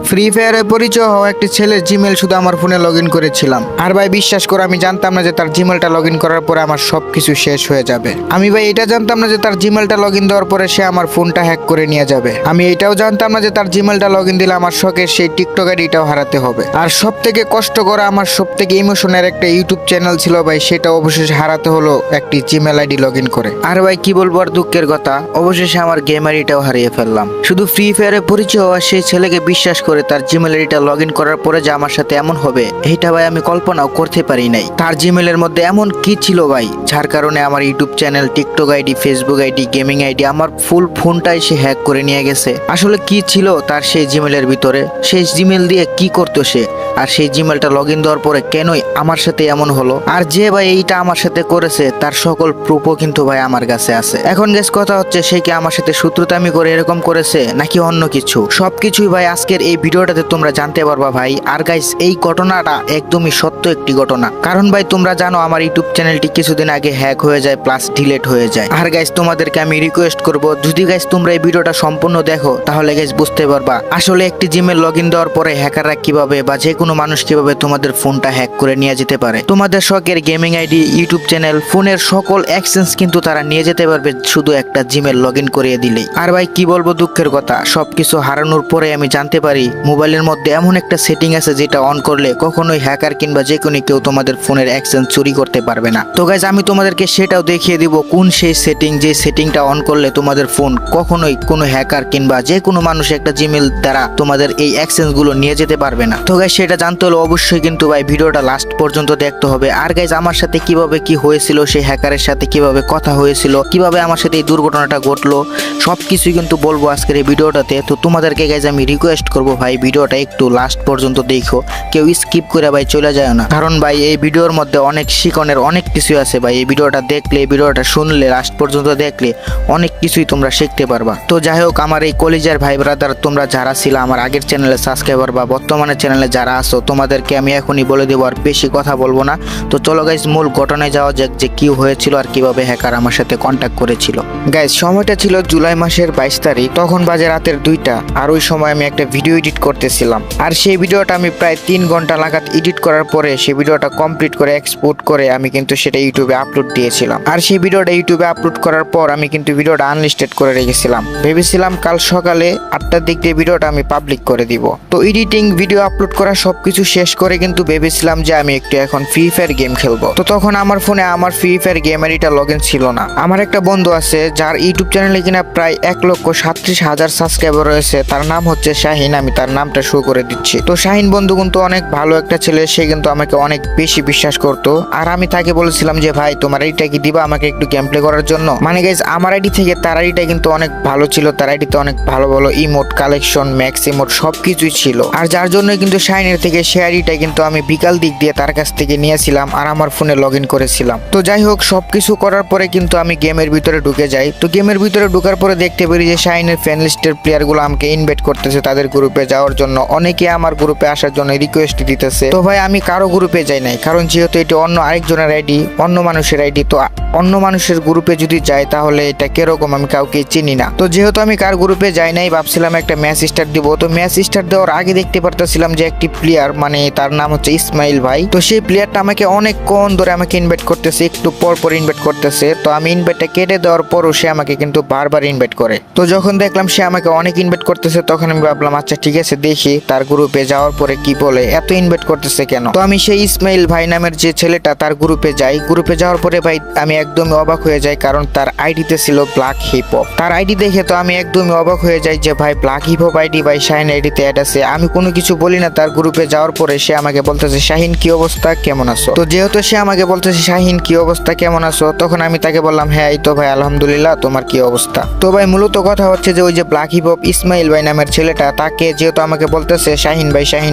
Free ফায়ারে পরিচয় হওয়া একটি ছেলের জিমেল শুধু আমার ফোনে লগ ইন করেছিলাম। আর ভাই বিশ্বাস করে আমি জানতাম না যে তার জিমেলটা লগ ইন করার পরে আমার সবকিছু শেষ হয়ে যাবে। আমি ভাই এটা জানতাম না যে তার জিমেলটা লগ ইন দেওয়ার পরে সে আমার ফোনটা হ্যাক করে নিয়ে যাবে। আমি এটাও জানতাম না যে তার জিমেলটা লগ ইন দিলে আমার শখের সেই টিকটক আইডিটাও হারাতে হবে। আর সব থেকে কষ্ট করা, আমার সব থেকে ইমোশনের একটা ইউটিউব চ্যানেল ছিল ভাই, সেটা অবশেষে হারাতে হলো একটি জিমেল আইডি লগ ইন করে। আর ভাই কি বলবো আর দুঃখের কথা, অবশেষে আমার গেম আইডিটাও হারিয়ে ফেললাম। শুধু ফ্রি ফায়ারে পরিচয় হওয়া সেই ছেলেকে বিশ্বাস করে তার জিমেল আইডিটা লগ ইন করার পরে যে আমার সাথে এমন হবে, এইটা ভাই আমি কল্পনাও করতে পারি নাই। তার জিমেলের মধ্যে এমন কি ছিল ভাই, যার কারণে আমার YouTube channel, TikTok ID, Facebook ID, gaming ID, আমার ফুল ফোনটাই সে হ্যাক করে নিয়ে গেছে। আসলে কি ছিল তার সেই জিমেলের ভিতরে, সেই জিমেল দিয়ে কি করতো সে, আর সেই জিমেলটা লগ ইন দেওয়ার পরে কেনই আমার সাথে এমন হলো। আর যে ভাই এইটা আমার সাথে করেছে তার সকল প্রুফও কিন্তু ভাই আমার কাছে আছে। এখন গেস কথা হচ্ছে, সে কি আমার সাথে শত্রুতামি করে এরকম করেছে নাকি অন্য কিছু? সবকিছুই ভাই আজকের এই ভিডিওটাতে তোমরা জানতে পারবা ভাই। আর গাইস, এই ঘটনাটা একদমই সত্য একটি ঘটনা। কারণ ভাই তোমরা জানো আমার ইউটিউব চ্যানেলটি কিছুদিন আগে হ্যাক হয়ে যায়, প্লাস ডিলেট হয়ে যায়। আর গাইস তোমাদেরকে আমি রিকোয়েস্ট করব, যদি গাইস তোমরা এই ভিডিওটা সম্পূর্ণ দেখো তাহলে গাইস বুঝতে পারবা আসলে একটি জিমেল লগ ইন দেওয়ার পরে হ্যাকাররা কিভাবে বা যে কোনো মানুষ কিভাবে তোমাদের ফোনটা হ্যাক করে নিয়ে যেতে পারে। তোমাদের শখের গেমিং আইডি, ইউটিউব চ্যানেল, ফোনের সকল অ্যাকসেস কিন্তু তারা নিয়ে যেতে পারবে শুধু একটা জিমেল লগ ইন করিয়ে দিলেই। আর ভাই কি বলবো দুঃখের কথা, সবকিছু হারানোর পরে আমি জানতে পারি মোবাইলের মধ্যে এমন একটা সেটিং আছে যেটা অন করলে কখনোই হ্যাকার কিংবা যে কোনো কেউ তোমাদের ফোনের অ্যাকসেস চুরি করতে পারবে না। তো গাইস আমি তোমাদেরকে সেটাও দেখিয়ে দিব কোন সেই সেটিং, যে সেটিংটা অন করলে তোমাদের ফোন কখনোই কোনো হ্যাকার কিংবা যে কোনো মানুষ একটা জিমেল দ্বারা তোমাদের এই অ্যাকসেস গুলো নিয়ে যেতে পারবে না। তো গাইস সেটা জানতে হলে অবশ্যই কিন্তু ভাই ভিডিওটা লাস্ট পর্যন্ত দেখতে হবে। আর গাইস আমার সাথে কিভাবে কি হয়েছিল, সেই হ্যাকারের সাথে কিভাবে কথা হয়েছিল, কিভাবে আমার সাথে এই দুর্ঘটনাটা ঘটলো, সবকিছুই কিন্তু বলবো আজকের এই ভিডিওটাতে। তো তোমাদেরকে গাইস আমি রিকোয়েস্ট করবো ভাই ভিডিওটা একটু লাস্ট পর্যন্ত দেখো, কেউ স্কিপ করে ভাই চলে যায় না। কারণ ভাই এই ভিডিওর মধ্যে অনেক শিখনের অনেক কিছু আছে ভাই। এই ভিডিওটা দেখলে, এই ভিডিওটা শুনলে, লাস্ট পর্যন্ত দেখলে অনেক কিছুই তোমরা শিখতে পারবা। তো যাই হোক, আমার এই কলিজার ভাই ব্রাদার তোমরা যারা ছিল আমার আগের চ্যানেলে সাবস্ক্রাইবার বা বর্তমানে চ্যানেলে যারা আছো, তোমাদেরকে আমি এখনই বলে দেবো, আর বেশি কথা বলবো না। তো চলো গাইস মূল ঘটনায় যাওয়া যাক যে কি হয়েছিল আর কিভাবে হ্যাকার আমার সাথে কন্ট্যাক্ট করেছিল। গাইস সময়টা ছিল জুলাই মাসের 22 তারিখ, তখন বাজে রাতের 2টা। আর ওই সময় আমি একটা ভিডিও এডিট করতেছিলাম। আর সেই ভিডিওটা আমি প্রায় 3 ঘন্টা লাগাত এডিট করার পরে সেই ভিডিওটা কমপ্লিট করে এক্সপোর্ট করে আমি কিন্তু সেটা ইউটিউবে আপলোড দিয়েছিলাম। আর সেই ভিডিওটা ইউটিউবে আপলোড করার পর আমি কিন্তু ভিডিওটা আনলিস্টেড করে রেখেছিলাম। ভেবেছিলাম কাল সকালে 8টার দিক দিয়ে ভিডিওটা আমি পাবলিক করে দিব। তো এডিটিং, ভিডিও আপলোড করা সবকিছু শেষ করে কিন্তু ভেবেছিলাম যে আমি একটু এখন ফ্রি ফায়ার গেম খেলবো। তো তখন আমার ফোনে আমার ফ্রি ফায়ার গেম আইডিটা লগ ইন ছিল না। আমার একটা বন্ধু আছে যার ইউটিউব চ্যানেলে কিনা প্রায় 1,37,000 সাবস্ক্রাইবার রয়েছে, তার নাম হচ্ছে শাহিন। আমি তার নামটা শো করে দিচ্ছি। তো শাহিন বন্ধু কিন্তু অনেক ভালো একটা ছেলে, সে কিন্তু আমাকে অনেক বেশি বিশ্বাস করতো। আর আমি তাকে বলেছিলাম যে ভাই তোমার আইডিটা কি দিবা আমাকে একটু গেম প্লে করার জন্য। মানে গাইস আমার আইডি থেকে তার আইডিটা কিন্তু অনেক ভালো ছিল। তার আইডিতে অনেক ভালো ভালো ইমোট, কালেকশন, ম্যাক্স ইমোট সবকিছুই ছিল। আর যার জন্য কিন্তু শাহিনের থেকে সে আইডিটা কিন্তু আমি বিকাল দিক দিয়ে তার কাছ থেকে নিয়েছিলাম আর আমার ফোনে লগ ইন করেছিলাম। তো যাই হোক, সবকিছু করার পরে কিন্তু আমি গেমের ভিতরে ঢুকে যাই। তো গেমের ভিতরে ঢোকার পরে দেখতে পারি যে শাহিনের ফ্যান লিস্টের প্লেয়ারগুলো আমাকে ইনভাইট করতেছে তাদের গ্রুপে যাওয়ার জন্য। অনেকে আমার গ্রুপে আসার জন্য রিকোয়েস্ট দিতেছে। তো ভাই আমি কারো গ্রুপে যাই নাই, কারণ যেহেতু এটা অন্য আরেকজনের আইডি, অন্য মানুষের আইডি। তো অন্য মানুষের গ্রুপে যদি যাই তাহলে এটা কিরকম, আমি কাউকে চিনি না। তো যেহেতু আমি কার গ্রুপে যাই নাই, ভাবছিলাম একটা ম্যাচ স্টার্ট দিব। তো ম্যাচ স্টার্ট দেওয়ার আগে দেখতে পারতেছিলাম যে একটি প্লেয়ার, মানে তার নাম হচ্ছে ইসমাইল ভাই। তো সেই প্লেয়ারটা আমাকে অনেকক্ষণ ধরে আমাকে ইনভাইট করতেছে, একটু পর পর ইনভাইট করতেছে। তো আমি ইনভাইটটা কেটে দেওয়ার পরও সে আমাকে কিন্তু বারবার ইনভাইট করে। তো যখন দেখলাম সে আমাকে অনেক ইনভাইট করতেছে, তখন আমি ভাবলাম আচ্ছা ঠিক আছে দেখি তার গ্রুপে যাওয়ার পরে কি বলে, এত ইনভাইট করতেছে কেন। তো আমি সেই ইসমাইল ভাই নামের যে ছেলেটা তার গ্রুপে যাই। গ্রুপে যাওয়ার পরে ভাই আমি একদমই অবাক হয়ে যাই, কারণ তার আইডিতে ছিল ব্ল্যাক হিপ হপ। তার আইডি দেখে তো আমি একদমই অবাক হয়ে যাই যে ভাই ব্ল্যাক হিপ হপ আইডি ভাই শাহিন আইডিতে অ্যাড আছে। আমি কোনো কিছু বলি না। তার গ্রুপে যাওয়ার পরে সে আমাকে বলতেছে শাহিন কি অবস্থা, কেমন আছো। তো যেহেতু সে আমাকে বলতেছে শাহিন কি অবস্থা, কেমন আছো, তখন আমি তাকে বললাম হ্যাঁ এই তো ভাই আলহামদুলিল্লাহ, তোমার কি অবস্থা। তো ভাই মূলত কথা হচ্ছে যে ওই যে ব্ল্যাক হিপ হপ ইসমাইল ভাই নামের ছেলেটা, তাকে যেহেতু আমাকে বলতেছে শাহিন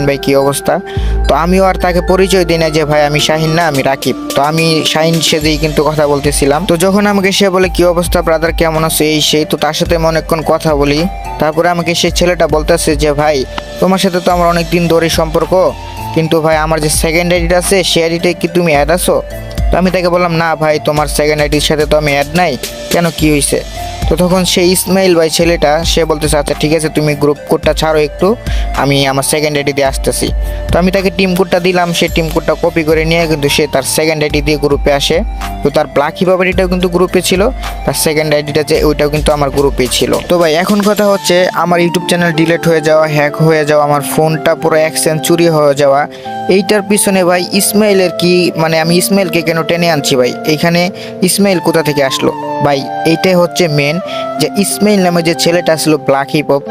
ভাই কি অবস্থা, তো আমিও আর তাকে পরিচয় দিই না যে ভাই আমি শাহিন না, আমি রাকিব। তো আমি শাহিন সেজেই কিন্তু কথা বলতেছিলাম। তো যখন আমাকে সে বলে কি অবস্থা ব্রাদার, কেমন আছো, এই সেই, তো তার সাথে আমি অনেকক্ষণ কথা বলি। তারপরে আমাকে সেই ছেলেটা বলতেছে যে ভাই তোমার সাথে তো আমার অনেক দিন ধরে সম্পর্ক, কিন্তু ভাই আমার যে সেকেন্ড আইডিটা আছে সে আইডিটাই কি তুমি অ্যাড আছো। তো আমি তাকে বললাম না ভাই তোমার সেকেন্ড আইডির সাথে তো আমি অ্যাড নাই, কেন কি হয়েছে। তো তখন সেই ইসমাইল ভাই ছেলেটা সে বলতেছে আচ্ছা ঠিক আছে তুমি গ্রুপ কোডটা ছাড়ো একটু, আমি আমার সেকেন্ড আইডি দিয়ে আসতেছি। তো আমি তাকে টিম কোডটা দিলাম, সে টিম কোডটা কপি করে নিয়ে কিন্তু সে তার সেকেন্ড আইডি দিয়ে গ্রুপে আসে। তো তার ব্ল্যাকি বাবারিটাও কিন্তু গ্রুপে ছিল, তার সেকেন্ড আইডিটা যে ওইটাও কিন্তু আমার গ্রুপেই ছিল। তো ভাই এখন কথা হচ্ছে আমার ইউটিউব চ্যানেল ডিলিট হয়ে যাওয়া, হ্যাক হয়ে যাওয়া, আমার ফোনটা পুরো অ্যাক্সেন্ট চুরি হয়ে যাওয়া, এইটার পিছনে ভাই ইসমাইলের কি মানে আমি ইসমাইলকে কেন টেনে আনছি ভাই, এইখানে ইসমাইল কোথা থেকে আসলো ভাই? এইটাই হচ্ছে মেন, যে ইসমাইল নামে যে ছেলেটা ছিল ব্ল্যাক হিপ হপ,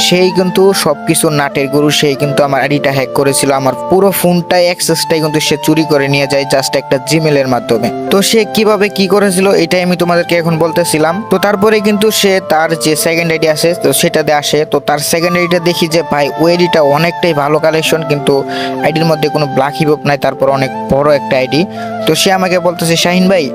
সেই কিন্তু সব কিছু নাটের গুরু, সেই কিন্তু আমার আইডিটা হ্যাক করেছিল, আমার পুরো ফোনটাই অ্যাক্সেসটাই কিন্তু সে চুরি করে নিয়ে যায় জাস্ট একটা জিমেলের মাধ্যমে। তো সে কিভাবে কি করেছিল এটাই আমি তোমাদেরকে এখন বলতেছিলাম। তো তারপরে কিন্তু সে তার যে সেকেন্ড আইডি আছে তো সেটাতে আসে, তো তার সেকেন্ড আইডিটা দেখি যে ভাই ওই আইডিটা অনেকটাই ভালো কালেকশন, কিন্তু আইডির মধ্যে কোনো ব্ল্যাক হিপ হপ নাই, তারপর অনেক বড় একটা আইডি। তো সে আমাকে বলতেছে শাহিন ভাই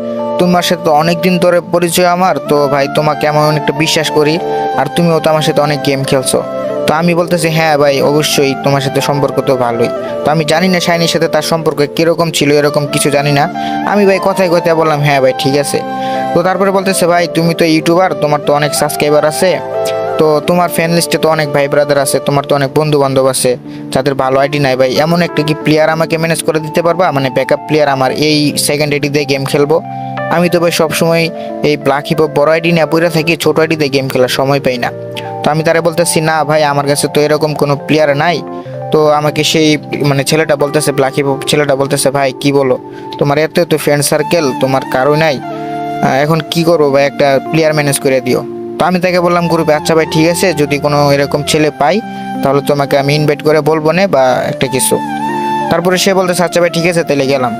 তোমার সাথে তো অনেকদিন ধরে পরিচয় আমার, তো ভাই তোমাকে আমি অনেকটা বিশ্বাস করি, আর তুমিও তো আমার সাথে অনেক গেম খেলছো। তো আমি বলতেছি হ্যাঁ ভাই অবশ্যই তোমার সাথে সম্পর্ক তো ভালোই। তো আমি জানি না শাইনির সাথে তার সম্পর্ক কিরকম ছিল, এরকম কিছু জানি না। আমি ভাই কথায় কথায় বললাম হ্যাঁ ভাই ঠিক আছে। তো তারপরে বলতেছে ভাই তুমি তো ইউটিউবার, তোমার তো অনেক সাবস্ক্রাইবার আছে, তো তোমার ফ্যান লিস্টে তো অনেক ভাই ব্রাদার আছে, তোমার তো অনেক বন্ধু বান্ধব আছে যাদের ভালো আইডি নাই ভাই, এমন একটা কি প্লেয়ার আমাকে ম্যানেজ করে দিতে পারবা, মানে ব্যাকআপ প্লেয়ার আমার এই সেকেন্ড আইডি দিয়ে গেম খেলবো। আমি তো ভাই সবসময় এই ব্ল্যাক হিপ হপ বড় আইডি নিয়ে পড়ে থাকি, ছোট আইডি দিয়ে গেম খেলার সময় পাই না। তো আমি তারা বলতেছি না ভাই আমার কাছে তো এরকম কোনো প্লেয়ার নাই। তো আমাকে সেই মানে ছেলেটা বলতেছে ব্ল্যাক হিপ হপ ছেলেটা বলতেছে ভাই কি বলো, তোমার এত এত ফ্রেন্ড সার্কেল, তোমার কারো নাই, এখন কি করবো ভাই, একটা প্লেয়ার ম্যানেজ করে দিও। তো আমি তাকে বললাম গ্রুপে আচ্ছা ভাই ঠিক আছে, যদি কোনো এরকম ছেলে পাই তাহলে তোমাকে আমি ইনভাইট করে বলবো না বা একটা কিছু। তারপরে সে বলতেছে আচ্ছা ভাই ঠিক আছে তাহলে গেলাম।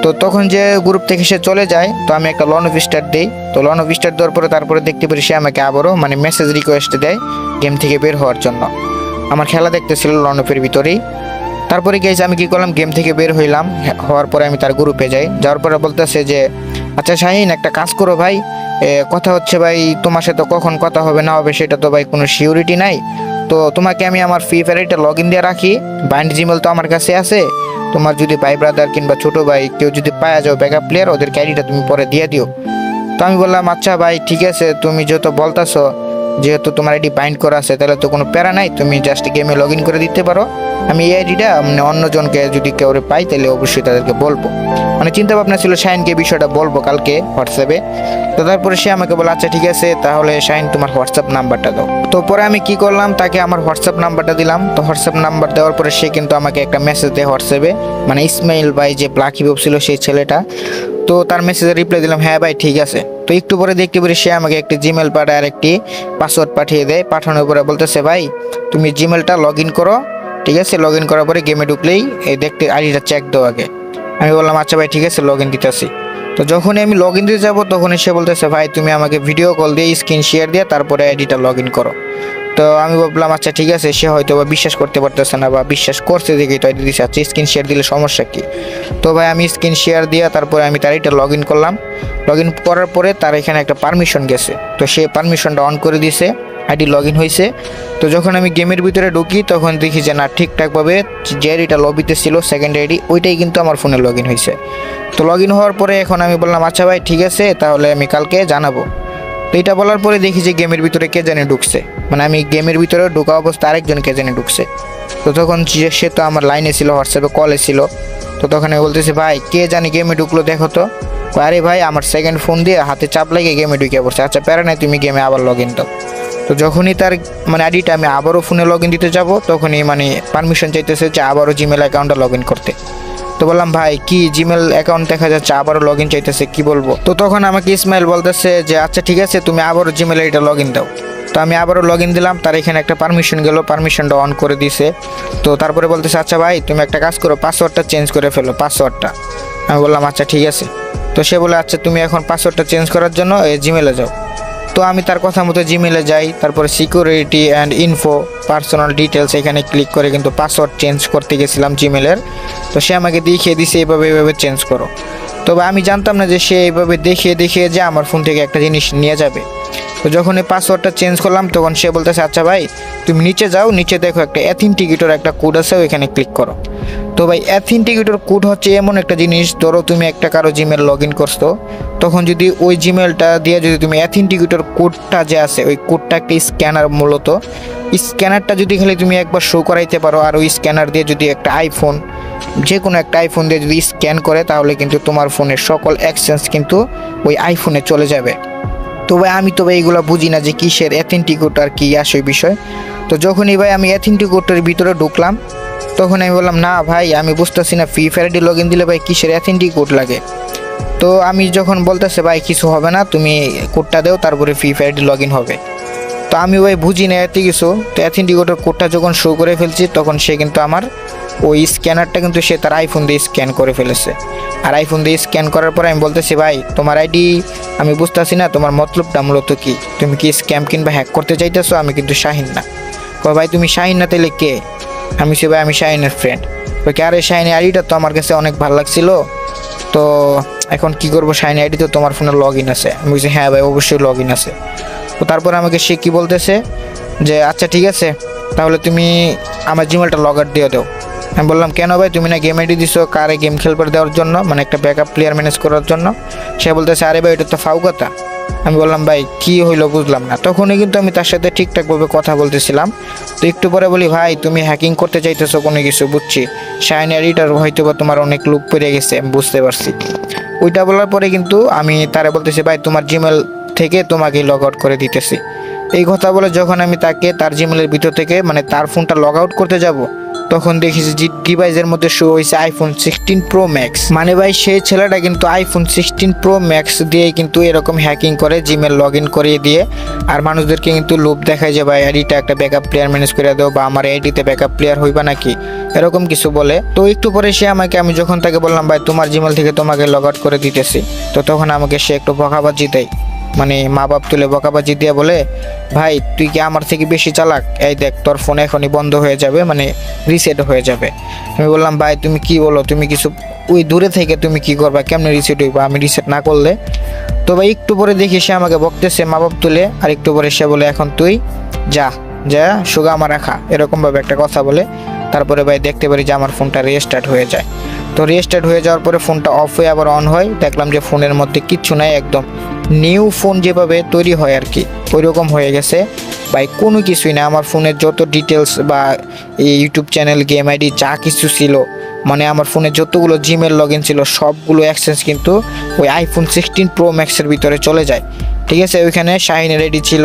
তো তখন যে গ্রুপ থেকে সে চলে যায়, তো আমি একটা লন অফ স্টার দিই। তো লন অফ স্টার দেওয়ার পরে তারপরে দেখতে পারি সে আমাকে আবারও মানে মেসেজ রিকোয়েস্ট দেয় গেম থেকে বের হওয়ার জন্য। আমার খেলা দেখতেছিল লন অফের ভিতরেই। তারপরে গিয়েছে আমি কি করলাম, গেম থেকে বের হইলাম, হওয়ার পরে আমি তার গ্রুপে যাই, যাওয়ার পরে বলতেছে যে আচ্ছা শাহিন একটা কাজ করো ভাই, কথা হচ্ছে ভাই তোমার সাথে কখন কথা হবে না হবে সেটা তো ভাই কোনো সিউরিটি নাই, তো তোমাকে আমি আমার ফ্রি ফায়ারটা লগ ইন দিয়ে রাখি, বাইন্ড জিমেল তো আমার কাছে আছে, তোমার যদি ভাই ব্রাদার কিংবা ছোট ভাই কেউ যদি পাওয়া যাও ব্যাকআপ প্লেয়ার, ওদের ক্যারিটা তুমি পরে দিয়ে দিও। তো আমি বললাম আচ্ছা ভাই ঠিক আছে, তুমি যেহেতু বলতাছো যেহেতু তোমার আইডি বাইন্ড করা আছে তাহলে তো কোনো প্যারা নাই, তুমি জাস্ট গেমে লগ ইন করে দিতে পারো, আমি এই আইডিটা মানে অন্যজনকে যদি কেউ পাই তাহলে অবশ্যই তাদেরকে বলবো। মানে চিন্তা ভাবনা ছিল শাহিনকে বিষয়টা বলবো কালকে হোয়াটসঅ্যাপে। তো তারপরে সে আমাকে বলে আচ্ছা ঠিক আছে তাহলে শাহিন তোমার হোয়াটসঅ্যাপ নাম্বারটা দাও। তো পরে আমি কি করলাম, তাকে আমার হোয়াটসঅ্যাপ নাম্বারটা দিলাম। তো হোয়াটসঅ্যাপ নাম্বার দেওয়ার পরে সে কিন্তু আমাকে একটা মেসেজ দেয় হোয়াটসঅ্যাপে, মানে ইসমাইল ভাই যে ব্ল্যাক হিপ হপ ছিল সেই ছেলেটা। তো তার মেসেজে রিপ্লাই দিলাম হ্যাঁ ভাই ঠিক আছে। তো একটু পরে দেখতে পারি সে আমাকে একটি জিমেল পাঠায় আর একটি পাসওয়ার্ড পাঠিয়ে দেয়, পাঠানোর পরে বলতেছে ভাই তুমি জিমেলটা লগ ইন করো, ঠিক আছে লগ ইন করার পরে গেমে ঢুকলেই এই দেখতে আইডিটা চেক দাও আগে। আমি বললাম আচ্ছা ভাই ঠিক আছে লগ ইন দিতেছি। তো যখনই আমি লগ ইন দিতে যাবো তখনই সে বলতেছে ভাই তুমি আমাকে ভিডিও কল দিয়ে স্ক্রিন শেয়ার দিয়ে তারপরে আইডিটা লগ ইন করো। তো আমি ভাবলাম আচ্ছা ঠিক আছে, সে হয়তো বা বিশ্বাস করতে পারতেছে না বা বিশ্বাস করছে দেখেই তো আইডি দিচ্ছে, আচ্ছা স্ক্রিন শেয়ার দিলে সমস্যা কি। তো ভাই আমি স্ক্রিন শেয়ার দিয়ে তারপরে আমি তার এটা লগ ইন করলাম। লগ ইন করার পরে তার এখানে একটা পারমিশন গেছে, তো সে পারমিশনটা অন করে দিয়েছে, আইডি লগ ইন হয়েছে। তো যখন আমি গেমের ভিতরে ঢুকি তখন দেখি যে না ঠিকঠাকভাবে যে আইডিটা লবিতে ছিল সেকেন্ড আইডি ওইটাই কিন্তু আমার ফোনে লগ ইন হয়েছে। তো লগ ইন হওয়ার পরে এখন আমি বললাম আচ্ছা ভাই ঠিক আছে তাহলে আমি কালকে জানাবো। তো এটা বলার পরে দেখি যে গেমের ভিতরে কে জানে ঢুকছে, মানে আমি গেমের ভিতরে ঢোকা অবস্থা আরেকজন কে জানে ঢুকছে। তো তখন সে তো আমার লাইনে ছিল, হোয়াটসঅ্যাপে কলে ছিল। তো তখন আমি বলতেছি ভাই কে জানি গেমে ঢুকলো দেখো তো। আরে ভাই আমার সেকেন্ড ফোন দিয়ে হাতে চাপ লাগিয়ে গেমে ঢুকে পড়ছে। আচ্ছা প্যারা নাই তুমি গেমে আবার লগ ইন দাও। তো যখনই তার মানে আইডিটা আমি আবারও ফোনে লগ ইন দিতে যাবো তখনই মানে পারমিশন চাইতেছে যে আবারও জিমেল অ্যাকাউন্টটা লগ ইন করতে। তো বললাম ভাই কি জিমেল অ্যাকাউন্ট দেখা যাচ্ছে আবারও লগ ইন চাইতেছে, কি বলবো। তো তখন আমাকে ইসমাইল বলতেছে যে আচ্ছা ঠিক আছে তুমি আবারও জিমেল আইডিটা লগ ইন দাও। তো আমি আবারও লগ ইন দিলাম, তার এখানে একটা পারমিশন গেল, পারমিশনটা অন করে দিছে। তো তারপরে বলতেছে আচ্ছা ভাই তুমি একটা কাজ করো পাসওয়ার্ডটা চেঞ্জ করে ফেলো পাসওয়ার্ডটা। আমি বললাম আচ্ছা ঠিক আছে। তো সে বলে আচ্ছা তুমি এখন পাসওয়ার্ডটা চেঞ্জ করার জন্য জিমেলে যাও। তো আমি তার কথা মতো জিমেলে যাই, তারপরে security and info personal details এখানে ক্লিক করে কিন্তু পাসওয়ার্ড চেঞ্জ করতে গেছিলাম জিমেলের। তো সে আমাকে দেখিয়ে দিছে এইভাবে চেঞ্জ করো। তবে আমি জানতাম না যে সে এইভাবে দেখিয়ে যে আমার ফোন থেকে একটা জিনিস নিয়ে যাবে। তো যখন এই পাসওয়ার্ডটা চেঞ্জ করলাম তখন সে বলতেছে আচ্ছা ভাই তুমি নিচে যাও, নিচে দেখো একটা অ্যাথেন্টিকেটর একটা কোড আছে, ওইখানে ক্লিক করো। তো ভাই অ্যাথেন্টিকেটর কোড হচ্ছে এমন একটা জিনিস, ধরো তুমি একটা কারো জিমেল লগ ইন করছো, তখন যদি ওই জিমেলটা দিয়ে যদি তুমি অ্যাথেন্টিকেটর কোডটা যে আছে ওই কোডটা একটা স্ক্যানার, মূলত স্ক্যানারটা যদি খালি তুমি একবার শো করাইতে পারো, আর ওই স্ক্যানার দিয়ে যদি একটা আইফোন, যে কোনো একটা আইফোন দিয়ে যদি স্ক্যান করে, তাহলে কিন্তু তোমার ফোনের সকল অ্যাকসেস কিন্তু ওই আইফোনে চলে যাবে। তো ভাই আমি তো ভাই এগুলো বুঝি না যে কিসের অ্যাথেন্টিকেটর কি আসে বিষয়। তো যখনই ভাই আমি অ্যাথেন্টিকেটরের ভিতরে ঢুকলাম, তখন আমি বললাম না ভাই আমি বুঝতেছি না, free fire ID log in দিলে ভাই কিসের অ্যাথেন্টিকেট লাগে। তো আমি যখন বলতেছে ভাই কিছু হবে না, তুমি কোডটা দাও তারপরে free fire ID log in হবে। তো আমি ভাই বুঝি না এত কিছু। তো অ্যাথেন্টিকেটর কোডটা যখন শো করে ফেলছি, তখন সে কিন্তু আমার ওই স্ক্যানারটা কিন্তু সে তার আইফোন দিয়ে স্ক্যান করে ফেলেছে। আর আইফোন দিয়ে স্ক্যান করার পরে আমি বলতেছি ভাই তোমার আইডি আমি বুঝতেছি না, তোমার মতলবটা মূলত কি, তুমি কি স্ক্যাম কিংবা হ্যাক করতে চাইতেছো? আমি কিন্তু শাহিন না। কয় ভাই তুমি শাহিন না তাইলে কে? আমি সে ভাই আমি শাহিনের ফ্রেন্ড। ওই আরে শাহিনের আইডিটা তো আমার কাছে অনেক ভালো লাগছিল, তো এখন কি করবো, শাহিনের আইডি তো তোমার ফোনে লগ ইন আছে। আমি বলছি হ্যাঁ ভাই অবশ্যই লগ ইন আছে। তো তারপর আমাকে সে কি বলতেছে যে আচ্ছা ঠিক আছে তাহলে তুমি আমার জিমেলটা লগ আউট দিয়ে দাও। আমি বললাম কেন ভাই, তুমি না গেম আইডি দিছো কারে গেম খেলবার দেওয়ার জন্য, মানে একটা ব্যাকআপ প্লেয়ার ম্যানেজ করার জন্য। সে বলতেছে আরে ভাই এটা তো ফাউ কথা। আমি বললাম ভাই কি হইলো বুঝলাম না। তখনই কিন্তু আমি তার সাথে ঠিকঠাকভাবে কথা বলতেছিলাম। তো একটু পরে বলি ভাই তুমি হ্যাকিং করতে চাইতেছো কোনো কিছু, বুঝছি শাইনি আইডিটার হয়তো বা তোমার অনেক লুক পড়ে গেছে, আমি বুঝতে পারছি। ওইটা বলার পরে কিন্তু আমি তারে বলতেছি ভাই তোমার জিমেল থেকে তোমাকে লগ আউট করে দিতেছি। এই কথা বলে যখন আমি তাকে তার জিমেলের ভিতর থেকে মানে তার ফোনটা লগ আউট করতে যাব, তখন দেখেছি যে ডিভাইসের মধ্যে শো হয়েছে আইফোন 16 প্রো ম্যাক্স। মানে ভাই সেই ছেলেটা কিন্তু আইফোন 16 প্রো ম্যাক্স দিয়ে কিন্তু এরকম হ্যাকিং করে জিমেল লগ ইন করিয়ে দিয়ে আর মানুষদেরকে কিন্তু লোভ দেখায় যে ভাই আইডিটা একটা ব্যাকআপ প্লেয়ার ম্যানেজ করে দাও, বা আমার আইডিতে ব্যাকআপ প্লেয়ার হইবা নাকি, এরকম কিছু বলে। তো একটু পরে সে আমাকে, আমি যখন তাকে বললাম ভাই তোমার জিমেল থেকে তোমাকে লগ আউট করে দিতেছি, তো তখন আমাকে সে একটু বকাবাজি দেয়, মানে মা বাপ তুলে বকাবাজি দিয়ে বলে ভাই তুই কি আমার থেকে বেশি চালাক, এই দেখ তোর ফোন এখনই বন্ধ হয়ে যাবে, মানে রিসেট হয়ে যাবে। আমি বললাম ভাই তুমি কি বলো, তুমি কিছু ওই দূরে থেকে তুমি কি করবা, কেমনে রিসেট হইবা আমি রিসেট না করলে। তো ভাই একটু পরে দেখি সে আমাকে বকতেছে মা বাপ তুলে, আর একটু পরে সে বলে এখন তুই যা যা সুগা আমার রাখা, এরকমভাবে একটা কথা বলে। তারপরে ভাই দেখতে পারি যে আমার ফোনটা রিস্টার্ট হয়ে যায়। তো রিস্টার্ট হয়ে যাওয়ার পরে ফোনটা অফ হয়ে আবার অন হয়, দেখলাম যে ফোনের মধ্যে কিচ্ছু নাই, একদম নিউ ফোন যেভাবে তৈরি হয় আর কি ওই রকম হয়ে গেছে ভাই, কোনো কিছুই না। আমার ফোনের যত ডিটেলস বা ইউটিউব চ্যানেল গেম আইডি যা কিছু ছিল, মানে আমার ফোনে যতগুলো জিমেল লগ ইন ছিল সবগুলো অ্যাক্সেস কিন্তু ওই আইফোন 16 প্রো ম্যাক্সের ভিতরে চলে যায়। ঠিক আছে, ওইখানে শাহিনের আইডি ছিল,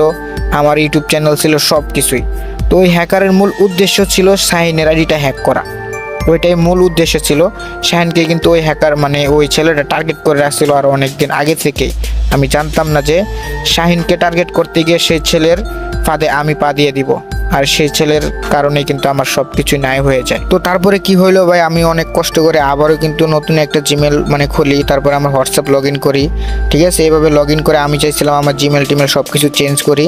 আমার ইউটিউব চ্যানেল ছিল, সব কিছুই। তো ওই হ্যাকারের মূল উদ্দেশ্য ছিল শাহিনের আইডিটা হ্যাক করা, ওইটাই মূল উদ্দেশ্য ছিল। শাহিনকে কিন্তু ওই হ্যাকার মানে ওই ছেলেটা টার্গেট করে রাখছিল আর অনেকদিন আগে থেকেই। আমি জানতাম না যে শাহিনকে টার্গেট করতে গিয়ে সেই ছেলের ফাঁদে আমি পা দিয়ে দিব, আর সেই ছেলের কারণে কিন্তু আমার সব কিছু নাই হয়ে যায়। তো তারপরে কি হইলো ভাই, আমি অনেক কষ্ট করে আবারও কিন্তু নতুন একটা জিমেল মানে খুলি, তারপরে আমার হোয়াটসঅ্যাপ লগ ইন করি। ঠিক আছে, এইভাবে লগ ইন করে আমি চাইছিলাম আমার জিমেল টিমেল সব কিছু চেঞ্জ করি,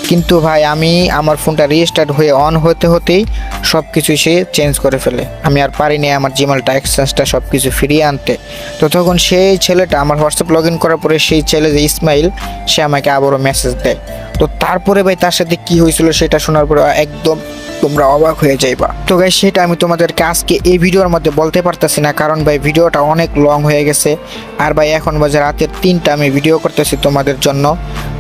কিন্তু ভাই আমি আমার ফোনটা রিস্টার্ট হয়ে অন হতে হতেই সব কিছু সে চেঞ্জ করে ফেলে। আমি আর পারিনি আমার জিমেলটা এক্সচেঞ্জটা সব কিছু ফিরিয়ে আনতে। তো তখন সেই ছেলেটা আমার হোয়াটসঅ্যাপ লগ ইন করার পরে সেই ছেলে যে ইসমাইল, সে আমাকে আবারও মেসেজ দেয়। তো তারপরে ভাই তার সাথে কি হয়েছিল সেটা শোনার পরে একদম তোমরা অবাক হয়ে যাইবা। তো গাইস সেটা আমি তোমাদেরকে আজকে এই ভিডিওর মধ্যে বলতে পারতেছি না, কারণ ভাই ভিডিওটা অনেক লং হয়ে গেছে। আর ভাই এখন বাজে রাতের 3টা, আমি ভিডিও করতেছি তোমাদের জন্য।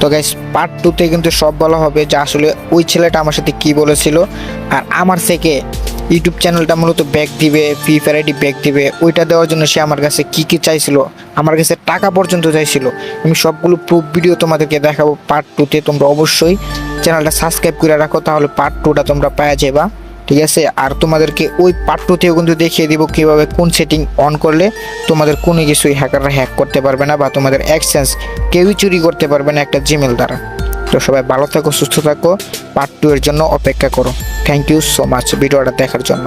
তো গাইস পার্ট 2তে কিন্তু সব বলা হবে যে আসলে ওই ছেলেটা আমার সাথে কি বলেছিল, আর আমার থেকে ইউটিউব চ্যানেলটা মূলত ব্যাক দিবে, ফ্রি ফায়ার আইডি ব্যাক দিবে, ওইটা দেওয়ার জন্য সে আমার কাছে কি কি চাইছিল, আমার কাছে টাকা পর্যন্ত চাইছিল। আমি সবগুলো প্রুফ ভিডিও তোমাদেরকে দেখাবো পার্ট 2তে। তোমরা অবশ্যই চ্যানেলটা সাবস্ক্রাইব করে রাখো, তাহলে পার্ট 2টা তোমরা পেয়ে যাবা। ঠিক আছে, আর তোমাদেরকে ওই পার্ট 2তেও কিন্তু দেখিয়ে দিব কীভাবে কোন সেটিং অন করলে তোমাদের কোনো কিছুই হ্যাকাররা হ্যাক করতে পারবে না, বা তোমাদের অ্যাকসেস কেউই চুরি করতে পারবে না একটা জিমেল দ্বারা। তো সবাই ভালো থাকো, সুস্থ থাকো, পার্ট 2 এর জন্য অপেক্ষা করো। থ্যাংক ইউ সো মাচ ভিডিওটা দেখার জন্য।